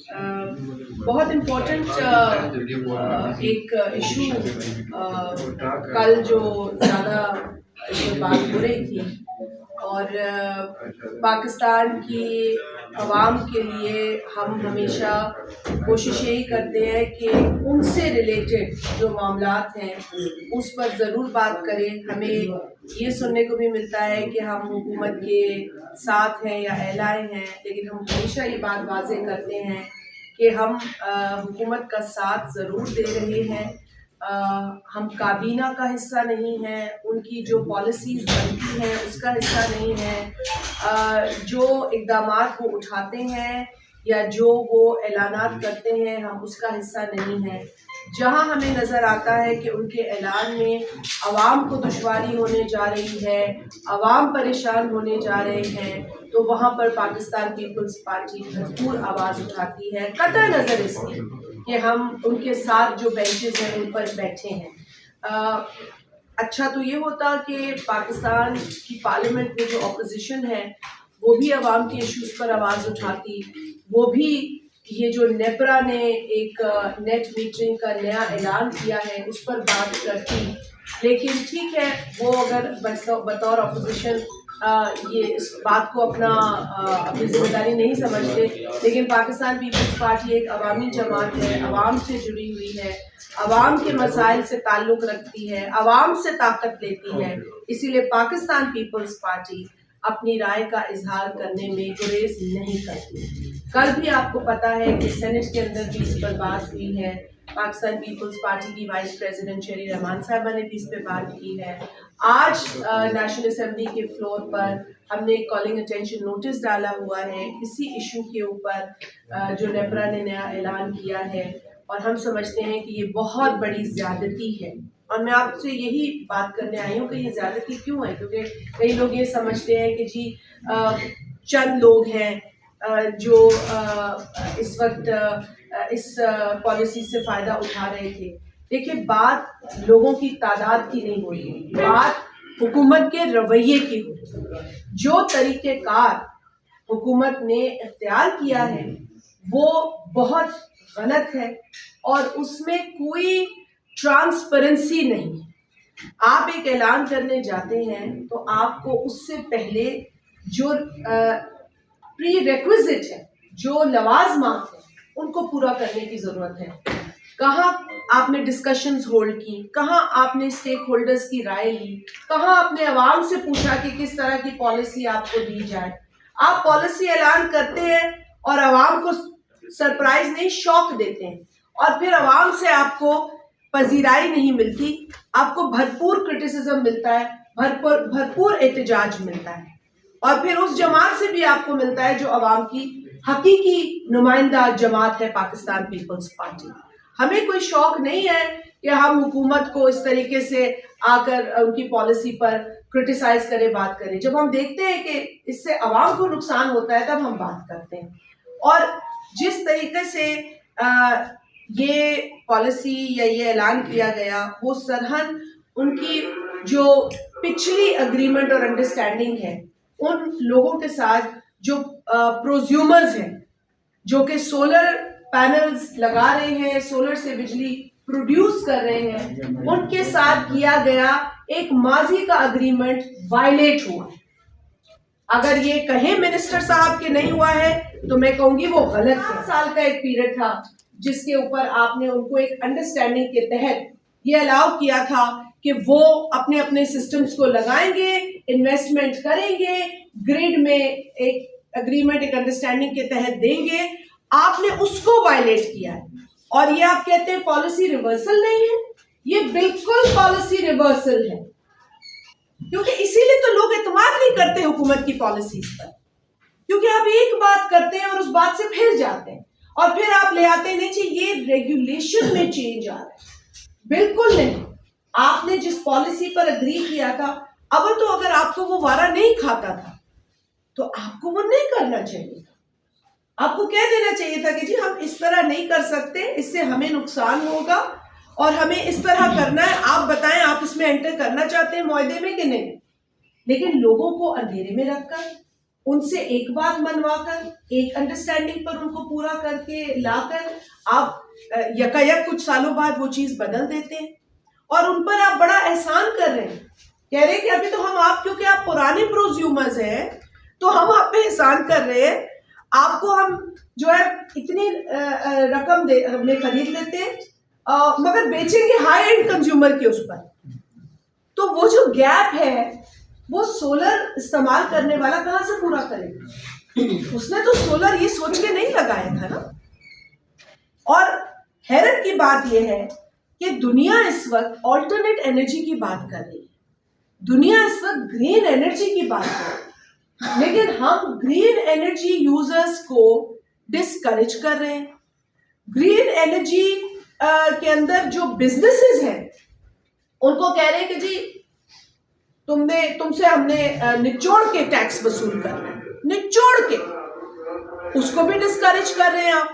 بہت امپورٹنٹ ایک ایشو کل جو زیادہ بات ہو رہی تھی، اور پاکستان کی عوام کے لیے ہم ہمیشہ کوشش یہی کرتے ہیں کہ ان سے ریلیٹڈ جو معاملات ہیں اس پر ضرور بات کریں. ہمیں یہ سننے کو بھی ملتا ہے کہ ہم حکومت کے ساتھ ہیں یا اہلائے ہیں، لیکن ہم ہمیشہ یہ بات واضح کرتے ہیں کہ ہم حکومت کا ساتھ ضرور دے رہے ہیں. ہم کابینہ کا حصہ نہیں ہیں، ان کی جو پالیسیز بنتی ہیں اس کا حصہ نہیں ہیں، جو اقدامات وہ اٹھاتے ہیں یا جو وہ اعلانات کرتے ہیں ہم اس کا حصہ نہیں ہیں. جہاں ہمیں نظر آتا ہے کہ ان کے اعلان میں عوام کو دشواری ہونے جا رہی ہے، عوام پریشان ہونے جا رہے ہیں، تو وہاں پر پاکستان پیپلز پارٹی بھرپور آواز اٹھاتی ہے، قطع نظر اس کی کہ ہم ان کے ساتھ جو بینچز ہیں ان پر بیٹھے ہیں. اچھا تو یہ ہوتا کہ پاکستان کی پارلیمنٹ میں جو اپوزیشن ہے وہ بھی عوام کے ایشوز پر آواز اٹھاتی، وہ بھی یہ جو نیپرا نے ایک نیٹ میٹرنگ کا نیا اعلان کیا ہے اس پر بات کرتی. لیکن ٹھیک ہے، وہ اگر بطور اپوزیشن یہ اس بات کو اپنی ذمہ داری نہیں سمجھتے، لیکن پاکستان پیپلز پارٹی ایک عوامی جماعت ہے، عوام سے جڑی ہوئی ہے، عوام کے مسائل سے تعلق رکھتی ہے، عوام سے طاقت لیتی ہے. اسی لیے پاکستان پیپلز پارٹی اپنی رائے کا اظہار کرنے میں گریز نہیں کرتی. کل بھی آپ کو پتا ہے کہ سینٹ کے اندر بھی اس پر بات ہوئی ہے. پاکستان پیپلز پارٹی کی وائس پریزیڈنٹ شیری رحمان صاحبہ نے بھی اس پہ بات کی ہے. آج نیشنل اسمبلی کے فلور پر ہم نے ایک کالنگ اٹینشن نوٹس ڈالا ہوا ہے اسی ایشو کے اوپر جو نیپرا نے نیا اعلان کیا ہے، اور ہم سمجھتے ہیں کہ یہ بہت بڑی زیادتی ہے. اور میں آپ سے یہی بات کرنے آئی ہوں کہ یہ زیادتی کیوں ہے، کیونکہ کئی لوگ یہ سمجھتے ہیں کہ جی چند لوگ ہیں جو اس وقت اس پالیسی سے فائدہ اٹھا رہے تھے. دیکھیں، بات لوگوں کی تعداد کی نہیں ہو رہی، بات حکومت کے رویے کی ہو رہی. جو طریقہ کار حکومت نے اختیار کیا ہے وہ بہت غلط ہے، اور اس میں کوئی ٹرانسپیرنسی نہیں ہے. آپ ایک اعلان کرنے جاتے ہیں تو آپ کو اس سے پہلے جو پری ریکویزٹ ہے، جو لوازمات ہیں ان کو پورا کرنے کی ضرورت ہے. کہاں آپ نے ڈسکشنز ہولڈ کی، کہاں آپ نے اسٹیک ہولڈرز کی رائے لی، کہاں آپ نے عوام سے پوچھا کہ کس طرح کی پالیسی آپ کو دی جائے. آپ پالیسی اعلان کرتے ہیں اور عوام کو سرپرائز نہیں، شوق دیتے ہیں، اور پھر عوام سے آپ کو پذیرائی نہیں ملتی، آپ کو بھرپور کرٹیسزم ملتا ہے، بھرپور احتجاج ملتا ہے، اور پھر اس جماعت سے بھی آپ کو ملتا ہے جو عوام کی حقیقی نمائندہ جماعت ہے پاکستان پیپلز پارٹی. ہمیں کوئی شوق نہیں ہے کہ ہم حکومت کو اس طریقے سے آ کر ان کی پالیسی پر کرٹیسائز کریں، بات کریں. جب ہم دیکھتے ہیں کہ اس سے عوام کو نقصان ہوتا ہے تب ہم بات کرتے ہیں. اور جس طریقے سے یہ پالیسی یا یہ اعلان کیا گیا وہ سرحد ان کی جو پچھلی اگریمنٹ اور انڈرسٹینڈنگ ہے ان لوگوں کے ساتھ جو پروزیومرز ہیں، جو کہ سولر پینلز لگا رہے ہیں، سولر سے بجلی پروڈیوس کر رہے ہیں، ان کے ساتھ کیا گیا ایک ماضی کا اگریمنٹ وائلیٹ ہوا. اگر یہ کہیں منسٹر صاحب کے نہیں ہوا ہے تو میں کہوں گی وہ غلط ہے. 7 سال کا ایک پیریڈ تھا جس کے اوپر آپ نے ان کو ایک انڈرسٹینڈنگ کے تحت یہ الاؤ کیا تھا کہ وہ اپنے اپنے سسٹمز کو لگائیں گے، انویسٹمنٹ کریں گے، گریڈ میں ایک اگریمنٹ، ایک انڈرسٹینڈنگ کے تحت دیں گے. آپ نے اس کو وائلیٹ کیا ہے، اور یہ آپ کہتے ہیں پالیسی ریورسل نہیں ہے. یہ بالکل پالیسی ریورسل ہے، کیونکہ اسی لیے تو لوگ اعتماد نہیں کرتے حکومت کی پالیسیز پر، کیونکہ آپ ایک بات کرتے ہیں اور اس بات سے پھر جاتے ہیں، اور پھر آپ لے آتے ہیں نہیں جی یہ ریگولیشن میں چینج آ رہا ہے. بالکل نہیں. آپ نے جس پالیسی پر اگری کیا تھا، اب تو اگر آپ کو وہ وارا نہیں کھاتا تھا تو آپ کو وہ نہیں کرنا چاہیے تھا. آپ کو کہہ دینا چاہیے تھا کہ جی ہم اس طرح نہیں کر سکتے، اس سے ہمیں نقصان ہوگا اور ہمیں اس طرح کرنا ہے. آپ بتائیں آپ اس میں انٹر کرنا چاہتے ہیں معاہدے میں کہ نہیں. لیکن لوگوں کو اندھیرے میں رکھ کر ان سے ایک بات منوا کر ایک انڈرسٹینڈنگ پر ان کو پورا کر کے لا کر آپ یکایک کچھ سالوں بعد وہ چیز بدل دیتے ہیں اور ان پر آپ بڑا احسان کر رہے ہیں. کہہ رہے ہیں کہ ابھی تو ہم آپ کیونکہ آپ پرانے پروزیومرز ہیں تو ہم آپ پہ احسان کر رہے ہیں, آپ کو ہم جو ہے اتنی رقم میں خرید لیتے ہیں مگر بیچیں گے ہائی اینڈ کنزیومر کے اس پر. تو وہ جو گیپ ہے وہ سولر استعمال کرنے والا کہاں سے پورا کرے گا؟ اس نے تو سولر یہ سوچ کے نہیں لگایا تھا نا. اور حیرت کی بات یہ ہے کہ دنیا اس وقت آلٹرنیٹ انرجی کی بات کر رہی ہے, دنیا اس وقت گرین انرجی کی بات کر رہی ہے, لیکن ہم گرین انرجی یوزرز کو ڈسکریج کر رہے ہیں. گرین انرجی کے اندر جو بزنسز ہیں ان کو کہہ رہے ہیں کہ جی تم سے ہم نے نچوڑ کے ٹیکس وصول کرنا ہے, نچوڑ کے, اس کو بھی ڈسکریج کر رہے ہیں آپ,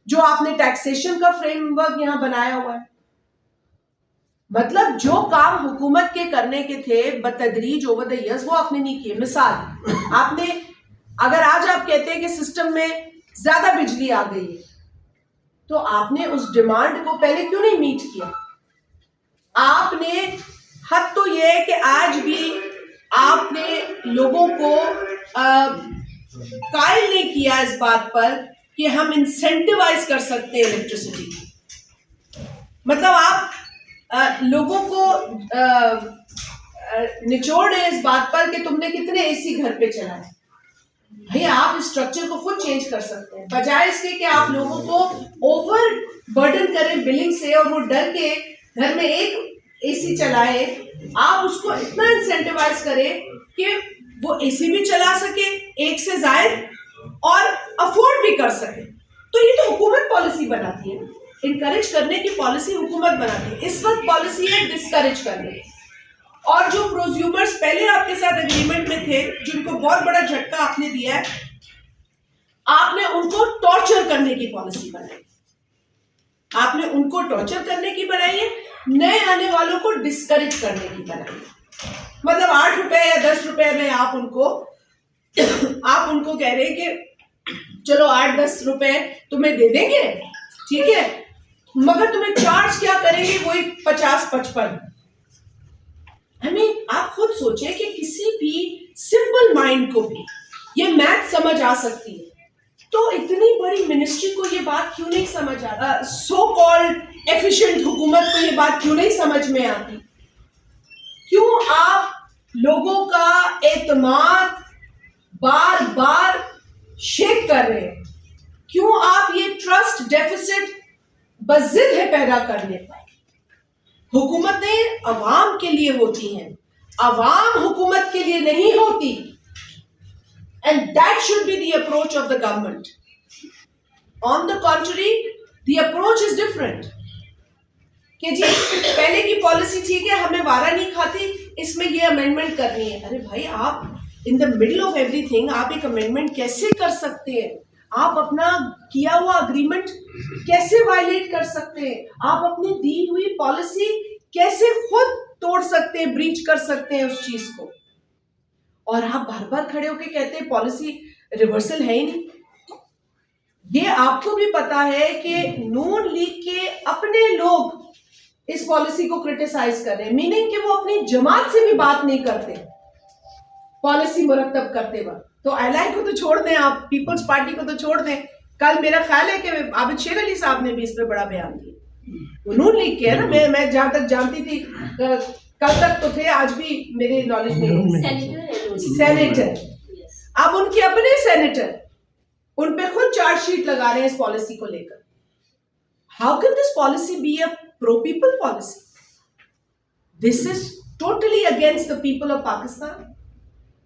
جو آپ نے ٹیکسیشن کا فریم ورک یہاں بنایا ہوا ہے. مطلب جو کام حکومت کے کرنے کے تھے بتدریج اوور دا ایئرز وہ آپ نے نہیں کیے. مثال آپ نے اگر آج آپ کہتے ہیں کہ سسٹم میں زیادہ بجلی آ گئی ہے تو آپ نے اس ڈیمانڈ کو پہلے کیوں نہیں میٹ کیا؟ آپ نے حد تو یہ ہے کہ آج بھی آپ نے لوگوں کو قائل نہیں کیا اس بات پر کہ ہم انسینٹیوائز کر سکتے ہیں الیکٹریسٹی. مطلب آپ لوگوں کو نچوڑ ہے اس بات پر کہ تم نے کتنے اے سی گھر پہ چلائے. بھئی آپ اسٹرکچر کو خود چینج کر سکتے ہیں بجائے اس کے کہ آپ لوگوں کو اوور برڈن کریں بلنگ سے اور وہ ڈر کے گھر میں ایک اے سی چلائے. آپ اس کو اتنا انسینٹیوائز کریں کہ وہ اے سی بھی چلا سکے ایک سے زائد اور افورڈ بھی کر سکے. تو یہ تو حکومت پالیسی بناتی ہے, انکریج کرنے کی پالیسی حکومت بناتی ہے. اس وقت پالیسی ہے ڈسکریج کرنے کی. اور جو پروزیومرز پہلے آپ کے ساتھ اگریمنٹ میں تھے جن کو بہت بڑا جھٹکا آپ نے دیا ہے, آپ نے ان کو ٹارچر کرنے کی پالیسی بنائی. آپ نے ان کو ٹارچر کرنے کی بنائی ہے, نئے آنے والوں کو ڈسکریج کرنے کی بنائی. مطلب 8 روپے یا 10 روپے میں آپ ان کو کہہ رہے ہیں کہ چلو 8-10 روپے تمہیں دے دیں گے, ٹھیک ہے, مگر تمہیں چارج کیا کریں گے وہی 50-55. آپ خود سوچیں کہ کسی بھی سمپل مائنڈ کو بھی یہ میتھ سمجھ آ سکتی ہے تو اتنی بڑی منسٹری کو یہ بات کیوں نہیں سمجھ آتا؟ سو کالڈ ایفیشینٹ حکومت کو یہ بات کیوں نہیں سمجھ میں آتی؟ کیوں آپ لوگوں کا اعتماد بار بار شیک کر رہے ہیں؟ کیوں آپ یہ ٹرسٹ ڈیفیسٹ بضد ہے پیدا کرنے پر؟ حکومتیں عوام کے لیے ہوتی ہیں, عوام حکومت کے لیے نہیں ہوتی. And that should be the approach of the government. On the contrary, the approach is different. کہ جی پہلے کی پالیسی ٹھیک ہے, ہمیں وارہ نہیں کھاتی, اس میں یہ امینڈمنٹ کرنی ہے. ارے بھائی آپ in the middle of everything آپ ایک امینڈمنٹ کیسے کر سکتے ہیں؟ آپ اپنا کیا ہوا اگریمنٹ کیسے وائلیٹ کر سکتے ہیں؟ آپ اپنی دی ہوئی پالیسی کیسے خود توڑ سکتے ہیں, بریچ کر سکتے ہیں اس چیز کو؟ اور آپ بار بار کھڑے ہو کے کہتے ہیں پالیسی ریورسل ہے ہی نہیں. یہ آپ کو بھی پتا ہے کہ نون لیگ کے اپنے لوگ اس پالیسی کو کرٹیسائز کر رہے ہیں, میننگ کہ وہ اپنی جماعت سے بھی بات نہیں کرتے پالیسی مرتب کرتے وقت. تو ایلائی کو تو چھوڑ دیں, آپ پیپلز پارٹی کو تو چھوڑ دیں. کل میرا خیال ہے کہ عابد شیر علی صاحب نے بھی اس پہ بڑا بیان دیا. وہ نون لیگ کے ہے نا, میں جہاں تک جانتی تھی کل تک تو تھے, آج بھی میرے نالج میں سینیٹر. اب ان کے اپنے سینیٹر ان پہ خود چارج شیٹ لگا رہے ہیں اس پالیسی کو لے کر. How can this policy be a pro people policy? This is totally against the people of Pakistan.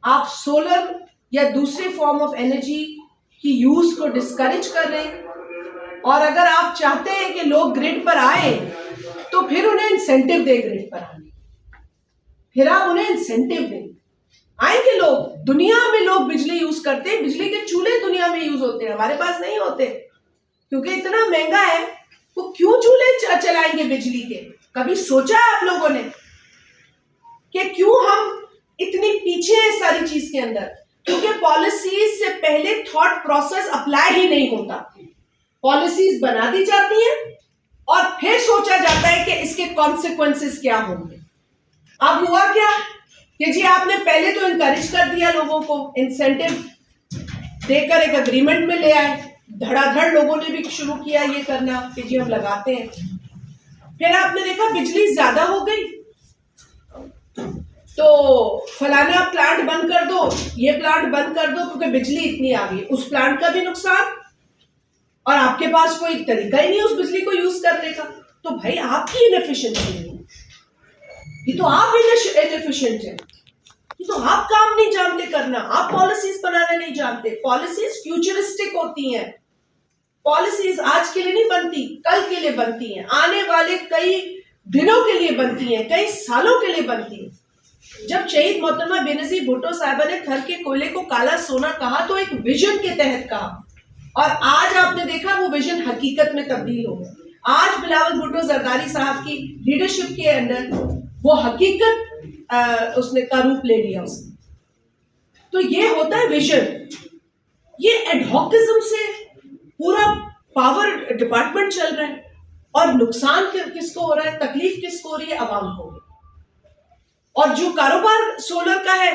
آپ سولر یا دوسرے فارم آف انرجی کی یوز کو ڈسکریج کر رہے ہیں, اور اگر آپ چاہتے ہیں کہ لوگ گریڈ پر آئے تو پھر انہیں انسینٹیو دیں گریڈ پر آنے. پھر آپ انہیں انسینٹیو دیں, آئیں گے لوگ. دنیا میں لوگ بجلی یوز کرتے ہیں, بجلی کے چولہے دنیا میں یوز ہوتے ہیں, ہمارے پاس نہیں ہوتے کیونکہ اتنا مہنگا ہے. وہ کیوں چولہے چلائیں گے بجلی کے؟ کبھی سوچا ہے آپ لوگوں نے کہ کیوں ہم اتنی پیچھے ہیں ساری چیز کے اندر؟ کیونکہ پالیسیز سے پہلے تھاٹ پروسیس اپلائی ہی نہیں ہوتا. پالیسیز بنا دی جاتی ہیں اور پھر سوچا جاتا ہے کہ اس کے کانسیکوینسز کیا ہوں گے. اب ہوا کیا کہ جی آپ نے پہلے تو انکریج کر دیا لوگوں کو, انسینٹو دے کر ایک اگریمنٹ میں لے آئے, دھڑا دھڑ لوگوں نے بھی شروع کیا یہ کرنا کہ جی ہم لگاتے ہیں. پھر آپ نے دیکھا بجلی زیادہ ہو گئی تو فلانا پلانٹ بند کر دو, یہ پلانٹ بند کر دو کیونکہ بجلی اتنی آ گئی. اس پلانٹ کا بھی نقصان اور آپ کے پاس کوئی طریقہ ہی نہیں اس بجلی کو یوز کرنے کا. تو بھائی آپ کی انیفیشنسی نہیں, یہ تو آپ انیفیشنٹ ہیں, یہ تو آپ کام نہیں جانتے کرنا, آپ پالیسیز بنانا نہیں جانتے. پالیسیز فیوچرسٹک ہوتی ہیں, پالیسیز آج کے لیے نہیں بنتی, کل کے لیے بنتی ہیں, آنے والے کئی دنوں کے لیے بنتی ہیں, کئی سالوں کے لیے بنتی ہیں. جب شہید محترمہ بے نظیر بھٹو صاحبہ نے تھر کے کوئلے کو کالا سونا کہا تو ایک ویژن کے تحت کہا, اور آج آپ نے دیکھا وہ ویژن حقیقت میں تبدیل ہو گیا. آج بلاول بھٹو زرداری صاحب کی لیڈرشپ کے اندر وہ حقیقت اس نے کا روپ لے لیا اس نے. تو یہ ہوتا ہے ویژن. یہ ایڈہاکزم سے پورا پاور ڈپارٹمنٹ چل رہا ہے اور نقصان کس کو ہو رہا ہے, تکلیف کس کو ہو رہی ہے, عوام کو. اور جو کاروبار سولر کا ہے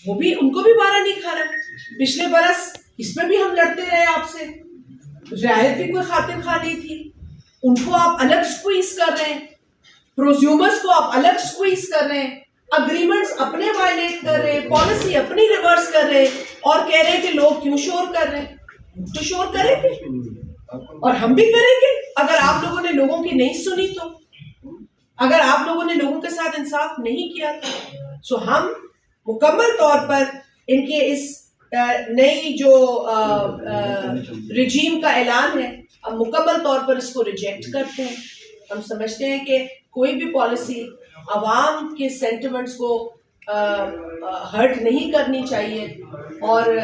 وہ بھی, ان کو بھی بارہ نہیں کھا رہا. پچھلے برس اس میں بھی ہم لڑتے رہے آپ سے, رعایت بھی کوئی خاطر خواہ نہیں تھی, ان کو آپ الگ سکویز کر رہے ہیں, پروزیومرز کو آپ الگ سکویز کر رہے ہیں, اگریمنٹس اپنے وائلیٹ کر رہے ہیں, پالیسی اپنی ریورس کر رہے ہیں, اور کہہ رہے ہیں کہ لوگ کیوں شور کر رہے ہیں. تو شور کریں گے اور ہم بھی کریں گے اگر آپ لوگوں نے لوگوں کی نہیں سنی تو, اگر آپ لوگوں نے لوگوں کے ساتھ انصاف نہیں کیا تو. سو ہم مکمل طور پر ان کے اس نئی جو رجیم کا اعلان ہے, ہم مکمل طور پر اس کو ریجیکٹ کرتے ہیں. ہم سمجھتے ہیں کہ کوئی بھی پالیسی عوام کے سینٹیمنٹس کو ہرٹ نہیں کرنی چاہیے, اور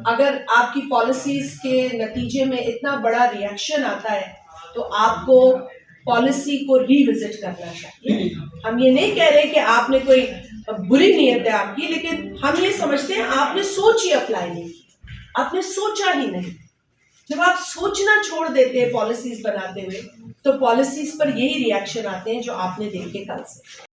اگر آپ کی پالیسیز کے نتیجے میں اتنا بڑا ریئیکشن آتا ہے تو آپ کو پالیسی کو ری وزٹ کرنا چاہیے. ہم یہ نہیں کہہ رہے کہ آپ نے کوئی بری نیت ہے آپ کی, لیکن ہم یہ سمجھتے ہیں آپ نے سوچ ہی اپلائی نہیں کی, آپ نے سوچا ہی نہیں. جب آپ سوچنا چھوڑ دیتے ہیں پالیسیز بناتے ہوئے تو پالیسیز پر یہی ریئیکشن آتے ہیں جو آپ نے دیکھے کل سے.